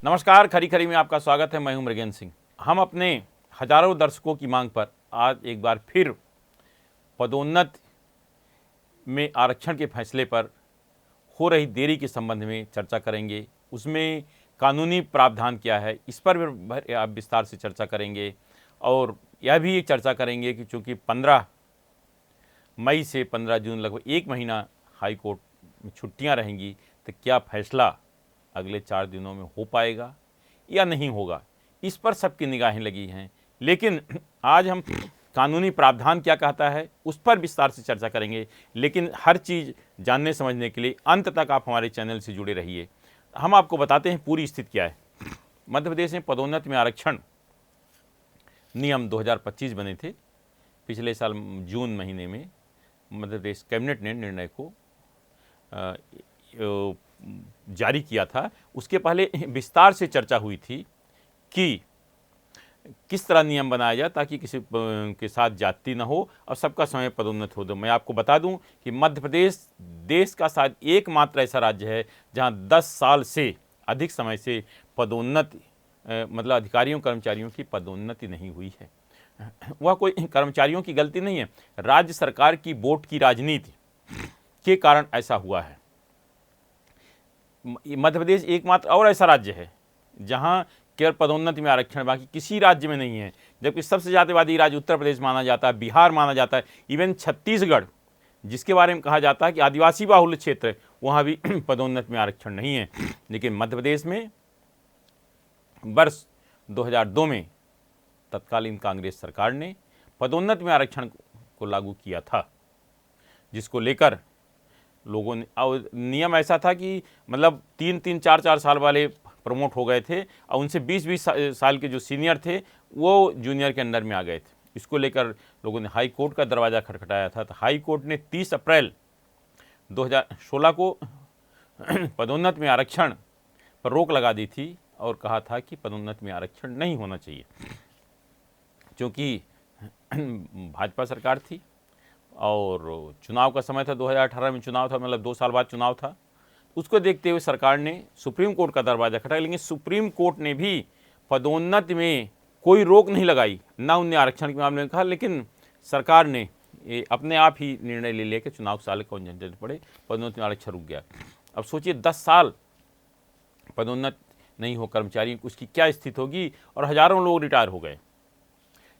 नमस्कार, खरी खरी में आपका स्वागत है। मैं हूं मृगेंद्र सिंह। हम अपने हजारों दर्शकों की मांग पर आज एक बार फिर पदोन्नति में आरक्षण के फैसले पर हो रही देरी के संबंध में चर्चा करेंगे। उसमें कानूनी प्रावधान क्या है, इस पर भी आप विस्तार से चर्चा करेंगे। और यह भी चर्चा करेंगे कि चूँकि 15 मई से 15 जून लगभग एक महीना हाई कोर्ट में छुट्टियां रहेंगी, तो क्या फैसला अगले 4 दिनों में हो पाएगा या नहीं होगा, इस पर सबकी निगाहें लगी हैं। लेकिन आज हम कानूनी प्रावधान क्या कहता है उस पर विस्तार से चर्चा करेंगे। लेकिन हर चीज़ जानने समझने के लिए अंत तक आप हमारे चैनल से जुड़े रहिए। हम आपको बताते हैं पूरी स्थिति क्या है। मध्य प्रदेश में पदोन्नति में आरक्षण नियम 2025 बने थे। पिछले साल जून महीने में मध्य प्रदेश कैबिनेट ने निर्णय को जारी किया था। उसके पहले विस्तार से चर्चा हुई थी कि किस तरह नियम बनाया जाए ताकि किसी के साथ जाति न हो और सबका समय पदोन्नत हो। मैं आपको बता दूं कि मध्य प्रदेश देश का शायद एकमात्र ऐसा राज्य है जहां 10 साल से अधिक समय से पदोन्नति मतलब अधिकारियों कर्मचारियों की पदोन्नति नहीं हुई है। वह कोई कर्मचारियों की गलती नहीं है, राज्य सरकार की वोट की राजनीति के कारण ऐसा हुआ है। मध्य प्रदेश एकमात्र और ऐसा राज्य है जहां केवल पदोन्नति में आरक्षण, बाकी किसी राज्य में नहीं है। जबकि सबसे जातिवादी राज्य उत्तर प्रदेश माना जाता है, बिहार माना जाता है, इवन छत्तीसगढ़ जिसके बारे में कहा जाता है कि आदिवासी बाहुल्य क्षेत्र है, वहाँ भी पदोन्नति में आरक्षण नहीं है। लेकिन मध्य प्रदेश में वर्ष 2002 में तत्कालीन कांग्रेस सरकार ने पदोन्नति में आरक्षण को लागू किया था, जिसको लेकर लोगों ने, और नियम ऐसा था कि मतलब 3-3, 4-4 साल वाले प्रमोट हो गए थे और उनसे 20-20 साल के जो सीनियर थे वो जूनियर के अंडर में आ गए थे। इसको लेकर लोगों ने हाई कोर्ट का दरवाज़ा खटखटाया था। तो हाई कोर्ट ने 30 अप्रैल 2016 को पदोन्नति में आरक्षण पर रोक लगा दी थी और कहा था कि पदोन्नति में आरक्षण नहीं होना चाहिए। क्योंकि भाजपा सरकार थी और चुनाव का समय था, 2018 में चुनाव था, मतलब 2 साल बाद चुनाव था। उसको देखते हुए सरकार ने सुप्रीम कोर्ट का दरवाज़ा खटखटाया। लेकिन सुप्रीम कोर्ट ने भी पदोन्नति में कोई रोक नहीं लगाई, ना उनने आरक्षण के मामले में कहा। लेकिन सरकार ने अपने आप ही निर्णय ले लिया कि चुनाव साल कौन झंझट पड़े, पदोन्नति में आरक्षण रुक गया। अब सोचिए 10 साल पदोन्नति नहीं हो कर्मचारी, उसकी क्या स्थिति होगी। और हज़ारों लोग रिटायर हो गए।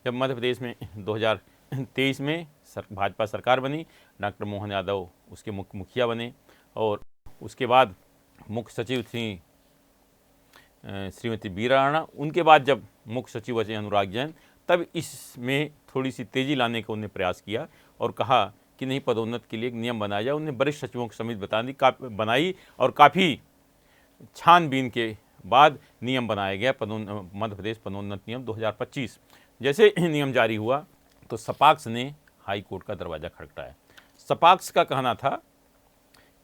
जब मध्य प्रदेश में 2023 में भाजपा सरकार बनी, डॉक्टर मोहन यादव उसके मुखिया बने और उसके बाद मुख्य सचिव थी श्रीमती बीरा राणा। उनके बाद जब मुख्य सचिव बचे अनुराग जैन, तब इसमें थोड़ी सी तेज़ी लाने का उन्होंने प्रयास किया और कहा कि नहीं, पदोन्नति के लिए एक नियम बनाया जाए। उन्होंने वरिष्ठ सचिवों की समिति बनाई और काफ़ी छानबीन के बाद नियम बनाया गया मध्य प्रदेश पदोन्नति नियम 2025। जैसे नियम जारी हुआ तो सपाक्स ने हाई कोर्ट का दरवाज़ा खटखटाया। सपाक्स का कहना था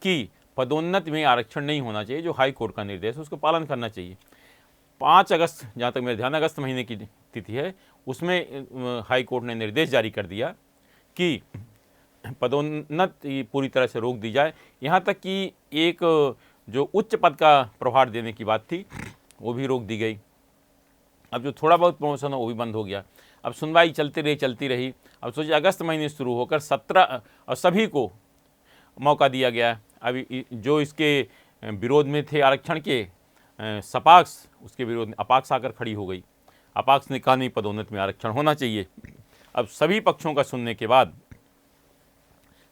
कि पदोन्नति में आरक्षण नहीं होना चाहिए, जो हाई कोर्ट का निर्देश है उसको पालन करना चाहिए। 5 अगस्त, जहाँ तक मेरे ध्यान, अगस्त महीने की तिथि है, उसमें हाई कोर्ट ने निर्देश जारी कर दिया कि पदोन्नति पूरी तरह से रोक दी जाए। यहाँ तक कि एक जो उच्च पद का प्रभार देने की बात थी वो भी रोक दी गई। अब जो थोड़ा बहुत प्रमोशन हो वो भी बंद हो गया। अब सुनवाई चलती रही। अब सोचिए अगस्त महीने शुरू होकर 17 और सभी को मौका दिया गया। अभी जो इसके विरोध में थे आरक्षण के, सपाक्स, उसके विरोध में अपाक्स आकर खड़ी हो गई। अपाक्स ने कहा नहीं, पदोन्नति में आरक्षण होना चाहिए। अब सभी पक्षों का सुनने के बाद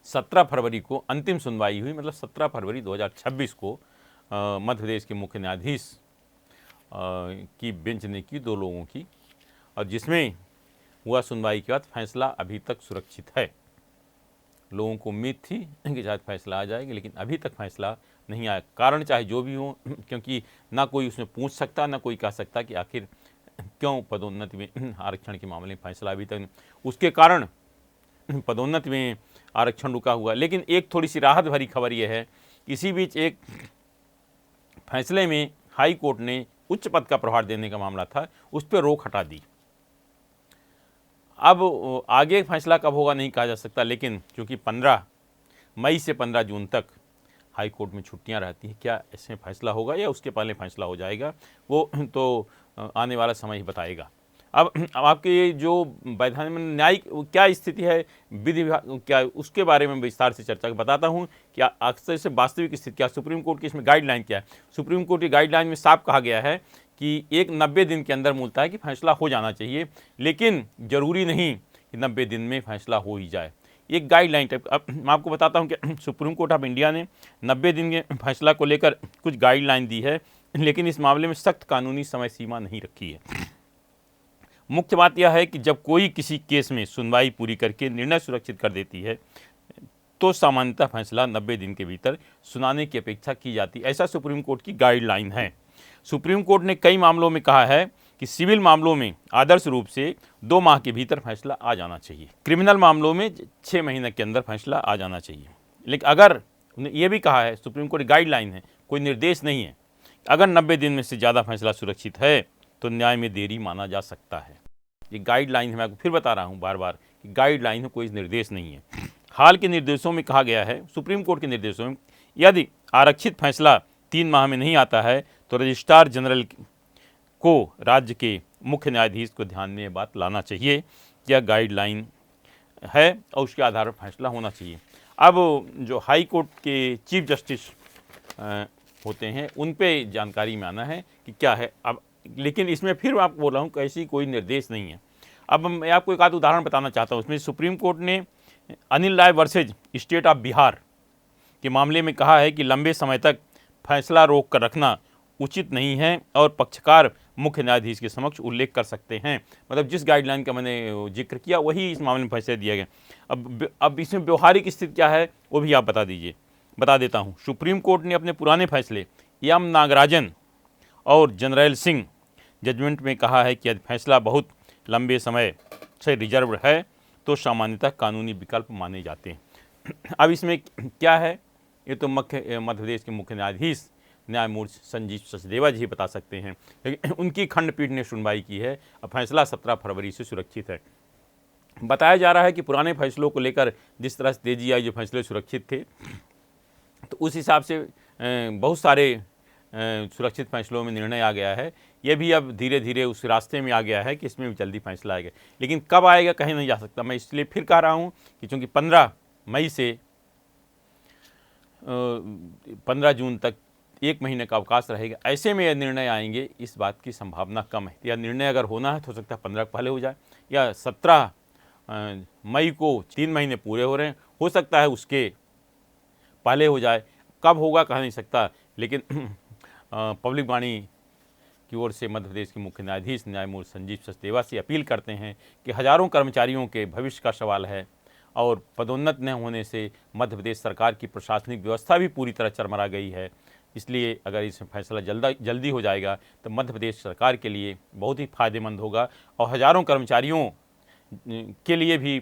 17 फरवरी को अंतिम सुनवाई हुई। मतलब 17 फरवरी 2026 को मध्य प्रदेश के मुख्य न्यायाधीश की बेंच ने की, 2 लोगों की, और जिसमें हुआ सुनवाई के बाद फैसला अभी तक सुरक्षित है। लोगों को उम्मीद थी कि शायद फैसला आ जाएगा, लेकिन अभी तक फैसला नहीं आया। कारण चाहे जो भी हो, क्योंकि ना कोई उसमें पूछ सकता, ना कोई कह सकता कि आखिर क्यों पदोन्नति में आरक्षण के मामले में फैसला अभी तक। उसके कारण पदोन्नति में आरक्षण रुका हुआ। लेकिन एक थोड़ी सी राहत भरी खबर यह है, इसी बीच एक फैसले में हाई कोर्ट ने उच्च पद का प्रभार देने का मामला था, उस पर रोक हटा दी। अब आगे फैसला कब होगा नहीं कहा जा सकता, लेकिन क्योंकि 15 मई से 15 जून तक हाई कोर्ट में छुट्टियां रहती हैं, क्या इसमें फैसला होगा या उसके पहले फैसला हो जाएगा, वो तो आने वाला समय ही बताएगा। अब आपके जो वैधानिक में न्यायिक क्या स्थिति है, विधि विभाग क्या, उसके बारे में विस्तार से चर्चा बताता हूँ कि अक्सर से वास्तविक स्थिति क्या, सुप्रीम कोर्ट की इसमें गाइडलाइन क्या है। सुप्रीम कोर्ट की गाइडलाइन में साफ कहा गया है कि एक 90 दिन के अंदर मूलतः है कि फैसला हो जाना चाहिए, लेकिन जरूरी नहीं कि 90 दिन में फैसला हो ही जाए। एक गाइडलाइन टाइप। अब मैं आपको बताता हूँ कि सुप्रीम कोर्ट ऑफ इंडिया ने 90 दिन के फैसला को लेकर कुछ गाइडलाइन दी है, लेकिन इस मामले में सख्त कानूनी समय सीमा नहीं रखी है। मुख्य बात यह है कि जब कोई किसी केस में सुनवाई पूरी करके निर्णय सुरक्षित कर देती है तो सामान्यतः फैसला 90 दिन के भीतर सुनाने की अपेक्षा की जाती है, ऐसा सुप्रीम कोर्ट की गाइडलाइन है। सुप्रीम कोर्ट ने कई मामलों में कहा है कि सिविल मामलों में आदर्श रूप से 2 माह के भीतर फैसला आ जाना चाहिए, क्रिमिनल मामलों में 6 महीने के अंदर फैसला आ जाना चाहिए। लेकिन अगर उन्हें यह भी कहा है, सुप्रीम कोर्ट गाइडलाइन है, कोई निर्देश नहीं है, अगर 90 दिन में से ज़्यादा फैसला सुरक्षित है तो न्याय में देरी माना जा सकता है। ये गाइडलाइन है, मैं आपको फिर बता रहा हूँ बार बार कि गाइडलाइन है, कोई निर्देश नहीं है। हाल के निर्देशों में कहा गया है, सुप्रीम कोर्ट के निर्देशों में, यदि आरक्षित फैसला 3 माह में नहीं आता है तो रजिस्ट्रार जनरल को राज्य के मुख्य न्यायाधीश को ध्यान में ये बात लाना चाहिए। यह गाइडलाइन है और उसके आधार पर फैसला होना चाहिए। अब जो हाई कोर्ट के चीफ जस्टिस होते हैं उन पे जानकारी में आना है कि क्या है। अब लेकिन इसमें फिर मैं आपको बोल रहा हूँ कि ऐसी कोई निर्देश नहीं है। अब मैं आपको एक आध उदाहरण बताना चाहता हूँ। उसमें सुप्रीम कोर्ट ने अनिल राय वर्सेज स्टेट ऑफ बिहार के मामले में कहा है कि लंबे समय तक फैसला रोक कर रखना उचित नहीं है और पक्षकार मुख्य न्यायाधीश के समक्ष उल्लेख कर सकते हैं। मतलब जिस गाइडलाइन का मैंने जिक्र किया वही इस मामले में फैसले दिया गया। अब इसमें व्यवहारिक स्थिति क्या है वो भी आप बता देता हूँ। सुप्रीम कोर्ट ने अपने पुराने फैसले एम नागराजन और जनरल सिंह जजमेंट में कहा है कि यदि फैसला बहुत लंबे समय से रिजर्व है तो सामान्यतः कानूनी विकल्प माने जाते हैं। अब इसमें क्या है ये तो मध्य प्रदेश के मुख्य न्यायाधीश न्यायमूर्ति संजीव सचदेवा जी बता सकते हैं, लेकिन उनकी खंडपीठ ने सुनवाई की है। अब फैसला 17 फरवरी से सुरक्षित है। बताया जा रहा है कि पुराने फैसलों को लेकर जिस तरह से तेजी आई, जो फैसले सुरक्षित थे, तो उस हिसाब से बहुत सारे सुरक्षित फैसलों में निर्णय आ गया है। ये भी अब धीरे धीरे उस रास्ते में आ गया है कि इसमें भी जल्दी फैसला आएगा, लेकिन कब आएगा कहीं नहीं जा सकता। मैं इसलिए फिर कह रहा हूँ कि चूँकि 15 मई से 15 जून तक 1 महीने का अवकाश रहेगा, ऐसे में यह निर्णय आएंगे इस बात की संभावना कम है। या निर्णय अगर होना है तो हो सकता है 15 पहले हो जाए, या 17 मई को 3 महीने पूरे हो रहे हैं, हो सकता है उसके पहले हो जाए। कब होगा कह नहीं सकता, लेकिन पब्लिक वाणी की ओर से मध्य प्रदेश के मुख्य न्यायाधीश न्यायमूर्ति संजीव सचदेवा से अपील करते हैं कि हजारों कर्मचारियों के भविष्य का सवाल है और पदोन्नत न होने से मध्य प्रदेश सरकार की प्रशासनिक व्यवस्था भी पूरी तरह चरमरा गई है। इसलिए अगर इसमें फैसला जल्दी हो जाएगा तो मध्य प्रदेश सरकार के लिए बहुत ही फायदेमंद होगा और हजारों कर्मचारियों के लिए भी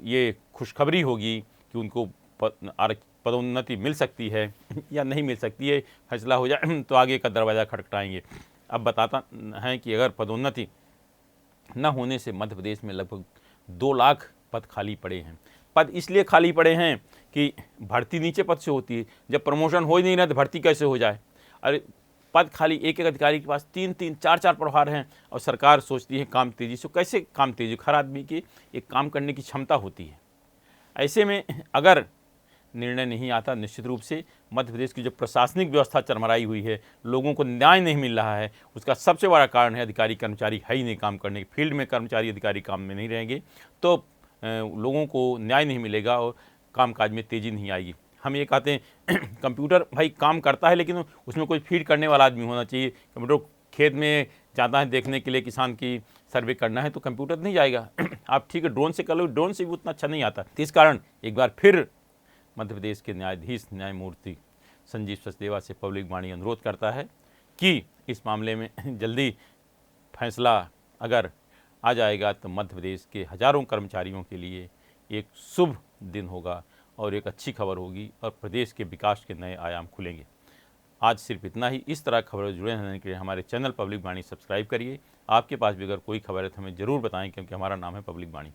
ये खुशखबरी होगी कि उनको पदोन्नति मिल सकती है या नहीं मिल सकती है। फैसला हो जाए तो आगे का दरवाज़ा खटखटाएंगे। अब बताता है कि अगर पदोन्नति न होने से मध्य प्रदेश में लगभग 2 लाख पद खाली पड़े हैं। पद इसलिए खाली पड़े हैं कि भर्ती नीचे पद से होती है, जब प्रमोशन हो ही नहीं रहा तो भर्ती कैसे हो जाए। अरे पद खाली, एक अधिकारी के पास 3-3, 4-4 प्रभार हैं और सरकार सोचती है काम तेज़ी से। कैसे काम तेज़ी? हर आदमी की एक काम करने की क्षमता होती है। ऐसे में अगर निर्णय नहीं आता, निश्चित रूप से मध्य प्रदेश की जो प्रशासनिक व्यवस्था चरमराई हुई है, लोगों को न्याय नहीं मिल रहा है, उसका सबसे बड़ा कारण है अधिकारी कर्मचारी है ही नहीं काम करने के। फील्ड में कर्मचारी अधिकारी काम में नहीं रहेंगे तो लोगों को न्याय नहीं मिलेगा और कामकाज में तेज़ी नहीं आएगी। हम ये कहते हैं कंप्यूटर भाई काम करता है, लेकिन उसमें कोई फीड करने वाला आदमी होना चाहिए। कंप्यूटर खेत में जाता है देखने के लिए, किसान की सर्वे करना है तो कंप्यूटर नहीं जाएगा। आप ठीक है ड्रोन से कर लो, ड्रोन से भी उतना अच्छा नहीं आता। इस कारण एक बार फिर मध्य प्रदेश के न्यायाधीश न्यायमूर्ति संजीव सचदेवा से पब्लिक वाणी अनुरोध करता है कि इस मामले में जल्दी फैसला अगर आ जाएगा तो मध्य प्रदेश के हजारों कर्मचारियों के लिए एक शुभ दिन होगा और एक अच्छी खबर होगी और प्रदेश के विकास के नए आयाम खुलेंगे। आज सिर्फ इतना ही। इस तरह खबरों जुड़े रहने के लिए हमारे चैनल पब्लिक वाणी सब्सक्राइब करिए। आपके पास भी अगर कोई खबर है तो हमें ज़रूर बताएं, क्योंकि हमारा नाम है पब्लिक वाणी।